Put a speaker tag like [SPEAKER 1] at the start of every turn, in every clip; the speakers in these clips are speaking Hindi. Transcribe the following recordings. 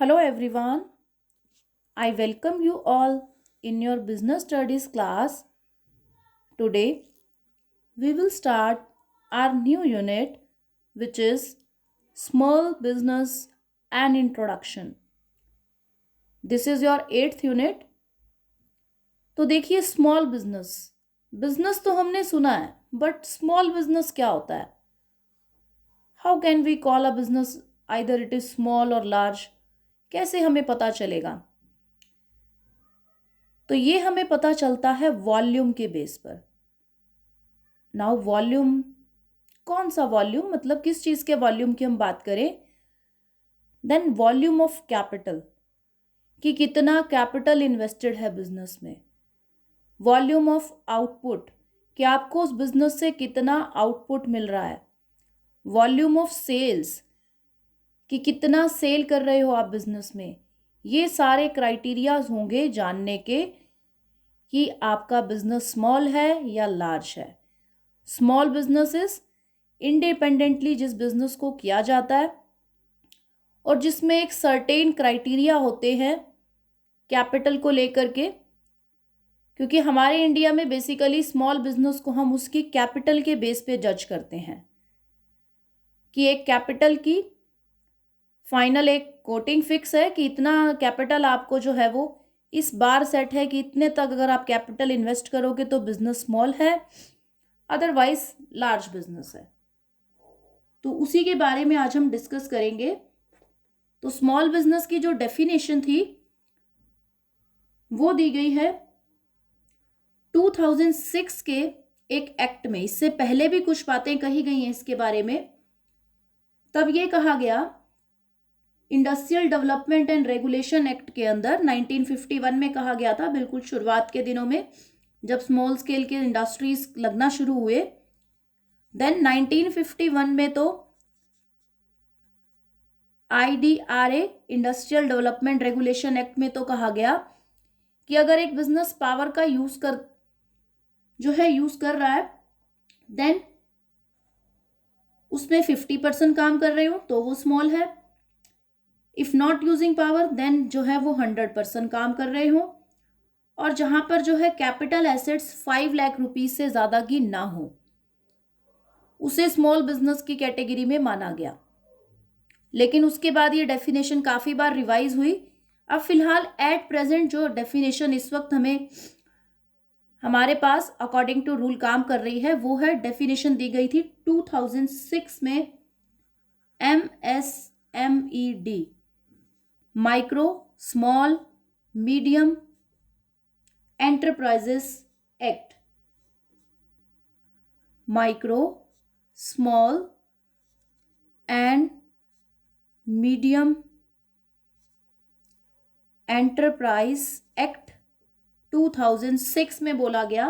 [SPEAKER 1] Hello everyone. I welcome you all in your business studies class. Today we will start our new unit which is small business and introduction. This is your 8th unit. तो देखिए स्मॉल बिजनेस बिजनेस तो हमने सुना है बट स्मॉल बिजनेस क्या होता है. How can we call a business either it is small और लार्ज. कैसे हमें पता चलेगा. तो ये हमें पता चलता है वॉल्यूम के बेस पर. नाउ वॉल्यूम कौन सा वॉल्यूम मतलब किस चीज के वॉल्यूम की हम बात करें. देन वॉल्यूम ऑफ कैपिटल कि कितना कैपिटल इन्वेस्टेड है बिजनेस में. वॉल्यूम ऑफ आउटपुट कि आपको उस बिजनेस से कितना आउटपुट मिल रहा है. वॉल्यूम ऑफ सेल्स कि कितना सेल कर रहे हो आप बिजनेस में. ये सारे क्राइटेरियाज होंगे जानने के कि आपका बिजनेस स्मॉल है या लार्ज है. स्मॉल बिजनेसेस इंडिपेंडेंटली जिस बिजनेस को किया जाता है और जिसमें एक सर्टेन क्राइटेरिया होते हैं कैपिटल को लेकर के. क्योंकि हमारे इंडिया में बेसिकली स्मॉल बिजनेस को हम उसकी कैपिटल के बेस पे जज करते हैं कि एक कैपिटल की फाइनल एक कोटिंग फिक्स है कि इतना कैपिटल आपको जो है वो इस बार सेट है कि इतने तक अगर आप कैपिटल इन्वेस्ट करोगे तो बिजनेस स्मॉल है अदरवाइज लार्ज बिजनेस है. तो उसी के बारे में आज हम डिस्कस करेंगे. तो स्मॉल बिजनेस की जो डेफिनेशन थी वो दी गई है 2006 के एक एक्ट में. इससे पहले भी कुछ बातें कही गई हैं इसके बारे में. तब ये कहा गया industrial development and regulation act के अंदर 1951 में कहा गया था, बिल्कुल शुरुआत के दिनों में जब स्मॉल स्केल के इंडस्ट्रीज लगना शुरू हुए. देन 1951 में तो IDRA industrial development regulation act में तो कहा गया कि अगर एक बिजनेस पावर का यूज कर रहा है देन उसमें 50% काम कर रहे हो तो वो स्मॉल है. If not using power then जो है वो 100% काम कर रहे हो. और जहां पर जो है कैपिटल एसेट्स 5 लाख रुपीज से ज्यादा की ना हो उसे स्मॉल बिजनेस की कैटेगरी में माना गया. लेकिन उसके बाद ये डेफिनेशन काफी बार रिवाइज हुई. अब फिलहाल एट प्रेजेंट जो डेफिनेशन इस वक्त हमारे पास अकॉर्डिंग टू रूल काम कर रही है वो है डेफिनेशन दी गई थी 2006 में MSMED micro small medium enterprises act. Micro small and medium enterprise act 2006 में बोला गया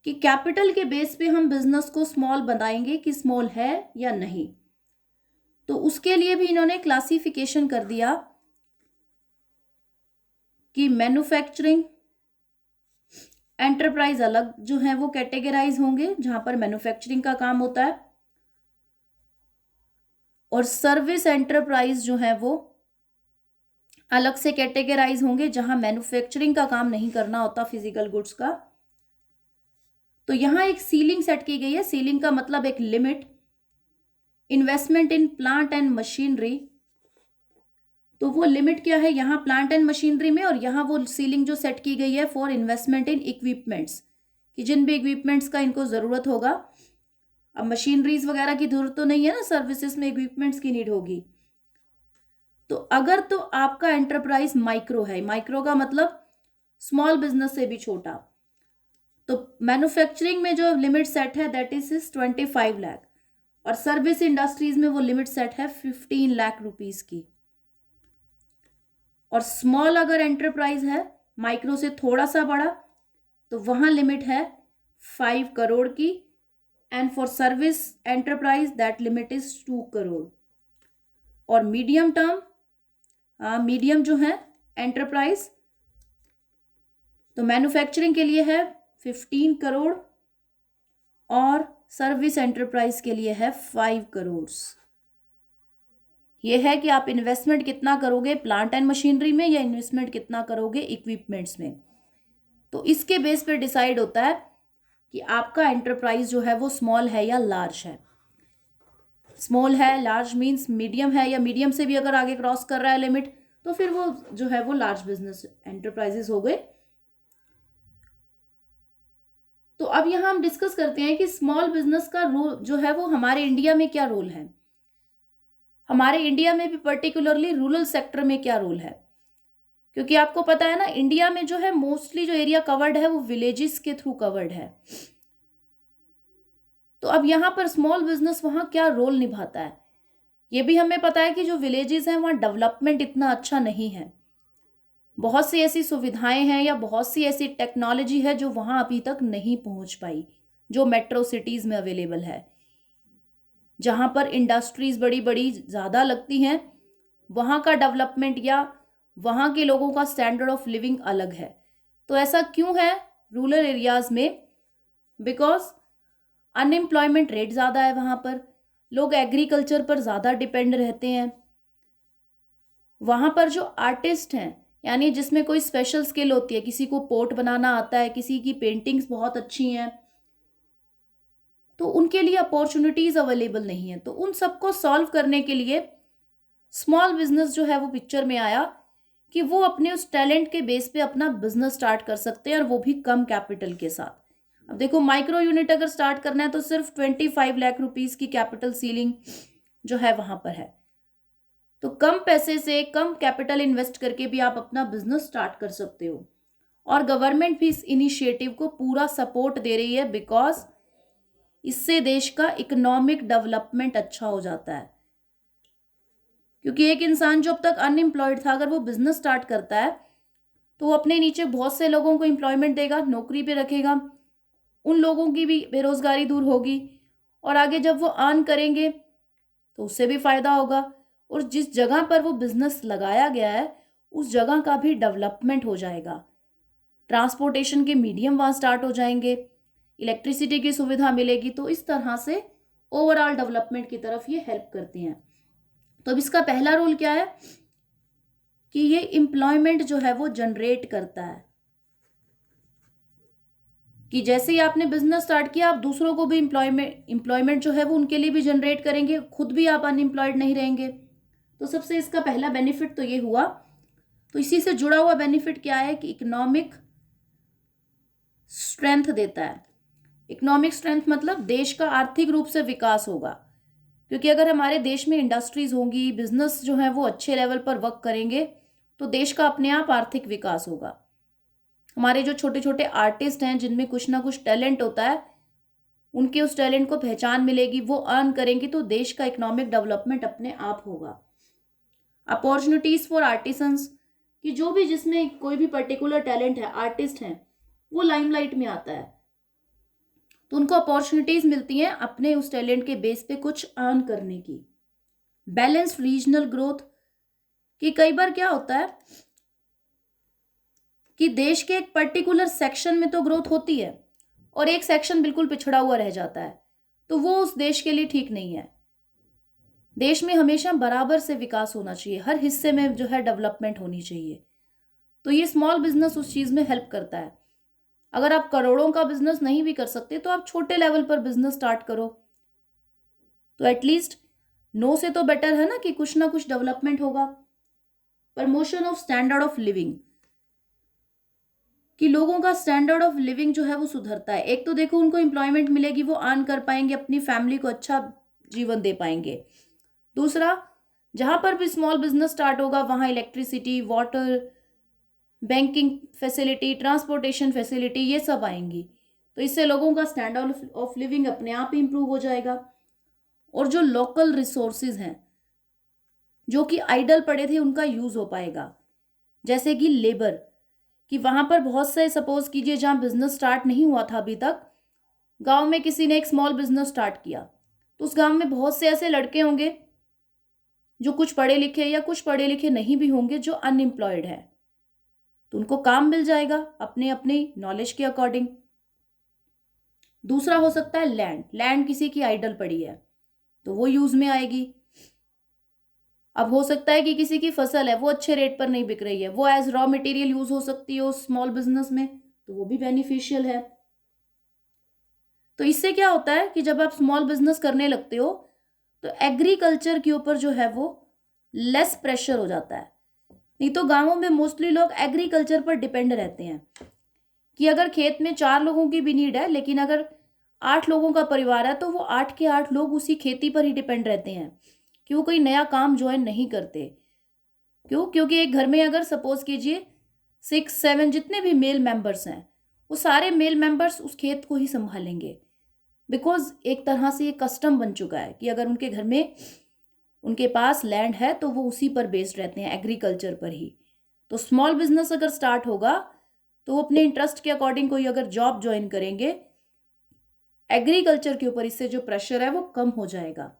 [SPEAKER 1] कि कैपिटल के बेस पे हम बिजनेस को स्मॉल बनाएंगे कि स्मॉल है या नहीं. तो उसके लिए भी इन्होंने क्लासिफिकेशन कर दिया कि मैन्युफैक्चरिंग एंटरप्राइज अलग जो है वो कैटेगराइज होंगे जहां पर मैन्युफैक्चरिंग का काम होता है और सर्विस एंटरप्राइज जो है वो अलग से कैटेगराइज होंगे जहां मैन्युफैक्चरिंग का काम नहीं करना होता फिजिकल गुड्स का. तो यहां एक सीलिंग सेट की गई है. सीलिंग का मतलब एक limit. Investment in plant and machinery तो वो लिमिट क्या है यहां प्लांट एंड मशीनरी में. और यहां वो सीलिंग जो सेट की गई है फॉर इन्वेस्टमेंट इन इक्विपमेंट्स कि जिन भी इक्विपमेंट्स का इनको जरूरत होगा. अब मशीनरीज वगैरह की जरूरत तो नहीं है ना, सर्विसेज में इक्विपमेंट्स की नीड होगी. तो अगर तो आपका एंटरप्राइज माइक्रो है, माइक्रो का मतलब स्मॉल बिजनेस से भी छोटा, तो मैन्युफैक्चरिंग में जो लिमिट सेट है दैट इज 25 लाख और सर्विस इंडस्ट्रीज में वो लिमिट सेट है 15 लाख रुपीज की. और स्मॉल अगर एंटरप्राइज है माइक्रो से थोड़ा सा बड़ा तो वहां लिमिट है 5 करोड़ की. And for service enterprise that limit is 2 crore. और मीडियम जो है एंटरप्राइज तो मैन्युफैक्चरिंग के लिए है 15 करोड़ और सर्विस एंटरप्राइज के लिए है 5 करोड़. ये है कि आप इन्वेस्टमेंट कितना करोगे प्लांट एंड मशीनरी में या इन्वेस्टमेंट कितना करोगे इक्विपमेंट्स में। तो इसके बेस पे डिसाइड होता है कि आपका एंटरप्राइज जो है वो स्मॉल है या लार्ज है। स्मॉल है, लार्ज मीन्स मीडियम है, या मीडियम से भी अगर आगे क्रॉस कर रहा है लिमिट तो फिर वो जो है वो लार्ज बिजनेस एंटरप्राइजेस हो गए। तो अब यहाँ हम डिस्कस करते हैं कि स्मॉल बिजनेस का रोल जो है वो हमारे इंडिया में क्या रोल है, हमारे इंडिया में भी पर्टिकुलरली रूरल सेक्टर में क्या रोल है। क्योंकि आपको पता है ना, इंडिया में जो है मोस्टली जो एरिया कवर्ड है वो विलेजेस के थ्रू कवर्ड है। तो अब यहाँ पर स्मॉल बिजनेस वहाँ क्या रोल निभाता है, ये भी हमें पता है कि जो विलेजेस हैं वहाँ डेवलपमेंट इतना अच्छा नहीं है। बहुत सी ऐसी सुविधाएं हैं या बहुत सी ऐसी टेक्नोलॉजी है जो वहाँ अभी तक नहीं पहुँच पाई, जो मेट्रो सिटीज़ में अवेलेबल है। जहाँ पर इंडस्ट्रीज़ बड़ी बड़ी ज़्यादा लगती हैं, वहाँ का डेवलपमेंट या वहाँ के लोगों का स्टैंडर्ड ऑफ लिविंग अलग है। तो ऐसा क्यों है रूरल एरियाज़ में? बिकॉज अनएम्प्लॉयमेंट रेट ज़्यादा है वहाँ पर, लोग एग्रीकल्चर पर ज़्यादा डिपेंड रहते हैं। वहाँ पर जो आर्टिस्ट हैं, यानी जिसमें कोई स्पेशल स्किल होती है, किसी को पोर्ट बनाना आता है, किसी की पेंटिंग्स बहुत अच्छी हैं, तो उनके लिए अपॉर्चुनिटीज़ अवेलेबल नहीं है। तो उन सबको सॉल्व करने के लिए स्मॉल बिजनेस जो है वो पिक्चर में आया कि वो अपने उस टैलेंट के बेस पे अपना बिजनेस स्टार्ट कर सकते हैं, और वो भी कम कैपिटल के साथ। अब देखो, माइक्रो यूनिट अगर स्टार्ट करना है तो सिर्फ 25 लाख रुपीज़ की कैपिटल सीलिंग जो है वहाँ पर है। तो कम पैसे से, कम कैपिटल इन्वेस्ट करके भी आप अपना बिजनेस स्टार्ट कर सकते हो। और गवर्नमेंट भी इस इनिशिएटिव को पूरा सपोर्ट दे रही है, बिकॉज इससे देश का इकोनॉमिक डेवलपमेंट अच्छा हो जाता है। क्योंकि एक इंसान जो अब तक अनएम्प्लॉयड था, अगर वो बिजनेस स्टार्ट करता है तो वो अपने नीचे बहुत से लोगों को एम्प्लॉयमेंट देगा, नौकरी पे रखेगा, उन लोगों की भी बेरोजगारी दूर होगी, और आगे जब वो अर्न करेंगे तो उससे भी फायदा होगा। और जिस जगह पर वो बिजनेस लगाया गया है उस जगह का भी डेवलपमेंट हो जाएगा। ट्रांसपोर्टेशन के मीडियम वहाँ स्टार्ट हो जाएंगे, इलेक्ट्रिसिटी की सुविधा मिलेगी। तो इस तरह से ओवरऑल डेवलपमेंट की तरफ ये हेल्प करती हैं। तो अब इसका पहला रोल क्या है कि ये एम्प्लॉयमेंट जो है वो जनरेट करता है, कि जैसे ही आपने बिजनेस स्टार्ट किया आप दूसरों को भी एम्प्लॉयमेंट जो है वो उनके लिए भी जनरेट करेंगे, खुद भी आप अनएम्प्लॉयड नहीं रहेंगे। तो सबसे इसका पहला बेनिफिट तो ये हुआ। तो इसी से जुड़ा हुआ बेनिफिट क्या है कि इकोनॉमिक स्ट्रेंथ देता है। इकोनॉमिक स्ट्रेंथ मतलब देश का आर्थिक रूप से विकास होगा। क्योंकि अगर हमारे देश में इंडस्ट्रीज होंगी, बिजनेस जो है वो अच्छे लेवल पर वर्क करेंगे, तो देश का अपने आप आर्थिक विकास होगा। हमारे जो छोटे छोटे आर्टिस्ट हैं जिनमें कुछ ना कुछ टैलेंट होता है, उनके उस टैलेंट को पहचान मिलेगी, वो अर्न करेंगे, तो देश का इकोनॉमिक डेवलपमेंट अपने आप होगा। अपॉर्चुनिटीज फॉर आर्टिसंस, कि जो भी जिसमें कोई भी पर्टिकुलर टैलेंट है, आर्टिस्ट हैं, वो लाइमलाइट में आता है, तो उनको अपॉर्चुनिटीज मिलती हैं अपने उस टैलेंट के बेस पे कुछ अर्न करने की। बैलेंस्ड रीजनल ग्रोथ, कि कई बार क्या होता है कि देश के एक पर्टिकुलर सेक्शन में तो ग्रोथ होती है और एक सेक्शन बिल्कुल पिछड़ा हुआ रह जाता है, तो वो उस देश के लिए ठीक नहीं है। देश में हमेशा बराबर से विकास होना चाहिए, हर हिस्से में जो है डेवलपमेंट होनी चाहिए। तो ये स्मॉल बिजनेस उस चीज़ में हेल्प करता है। अगर आप करोड़ों का बिजनेस नहीं भी कर सकते तो आप छोटे लेवल पर बिजनेस स्टार्ट करो, तो एटलीस्ट नो से तो बेटर है ना कुछ डेवलपमेंट होगा। Promotion of standard of living, कि लोगों का स्टैंडर्ड ऑफ लिविंग जो है वो सुधरता है। एक तो देखो उनको एम्प्लॉयमेंट मिलेगी, वो अर्न कर पाएंगे, अपनी फैमिली को अच्छा जीवन दे पाएंगे। दूसरा, जहां पर भी स्मॉल बिजनेस स्टार्ट होगा वहां electricity, water, banking facility, transportation facility, ये सब आएंगी। तो इससे लोगों का स्टैंडर्ड ऑफ लिविंग अपने आप ही इंप्रूव हो जाएगा। और जो लोकल रिसोर्सेज हैं जो कि आइडल पड़े थे, उनका यूज हो पाएगा। जैसे कि लेबर, कि वहां पर बहुत से, सपोज कीजिए जहां बिजनेस स्टार्ट नहीं हुआ था अभी तक, गांव में किसी ने एक स्मॉल बिजनेस स्टार्ट किया, तो उस गांव में बहुत से ऐसे लड़के होंगे जो कुछ पढ़े लिखे या कुछ पढ़े लिखे नहीं भी होंगे, जो अनएम्प्लॉयड है, तो उनको काम मिल जाएगा अपने अपने नॉलेज के अकॉर्डिंग। दूसरा हो सकता है लैंड, लैंड किसी की आइडल पड़ी है तो वो यूज में आएगी। अब हो सकता है कि किसी की फसल है वो अच्छे रेट पर नहीं बिक रही है, वो एज रॉ मटेरियल यूज हो सकती है उस स्मॉल बिजनेस में, तो वो भी बेनिफिशियल है। तो इससे क्या होता है कि जब आप स्मॉल बिजनेस करने लगते हो तो एग्रीकल्चर के ऊपर जो है वो लेस प्रेशर हो जाता है। नहीं तो गांवों में मोस्टली लोग एग्रीकल्चर पर डिपेंड रहते हैं कि अगर खेत में 4 लोगों की भी नीड है, लेकिन अगर 8 लोगों का परिवार है तो वो 8 के 8 लोग उसी खेती पर ही डिपेंड रहते हैं कि वो कोई नया काम ज्वाइन नहीं करते। क्यों? क्योंकि एक घर में अगर सपोज कीजिए 6 7 जितने भी मेल मेंबर्स हैं, वो सारे मेल मेंबर्स उस खेत को ही संभालेंगे, बिकॉज एक तरह से ये कस्टम बन चुका है कि अगर उनके घर में उनके पास लैंड है तो वो उसी पर बेस्ड रहते हैं, एग्रीकल्चर पर ही। तो स्मॉल बिजनेस अगर स्टार्ट होगा तो वो अपने इंटरेस्ट के अकॉर्डिंग कोई अगर जॉब ज्वाइन करेंगे एग्रीकल्चर के ऊपर, इससे जो प्रेशर है वो कम हो जाएगा।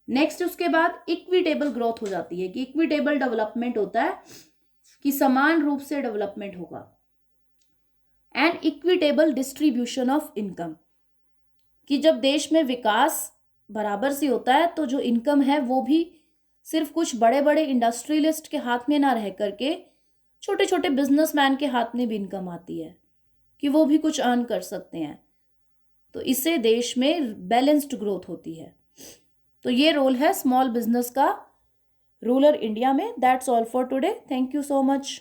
[SPEAKER 1] नेक्स्ट उसके बाद इक्विटेबल ग्रोथ हो जाती है कि इक्विटेबल डेवलपमेंट होता है कि समान रूप से डेवलपमेंट होगा। And equitable distribution of income, कि जब देश में विकास बराबर से होता है तो जो इनकम है वो भी सिर्फ कुछ बड़े बड़े इंडस्ट्रियलिस्ट के हाथ में ना रह करके छोटे छोटे बिजनेसमैन के हाथ में भी इनकम आती है कि वो भी कुछ अर्न कर सकते हैं। तो इससे देश में बैलेंस्ड ग्रोथ होती है। तो ये रोल है स्मॉल बिजनेस का रूरल इंडिया में। That's all for today. Thank you so much.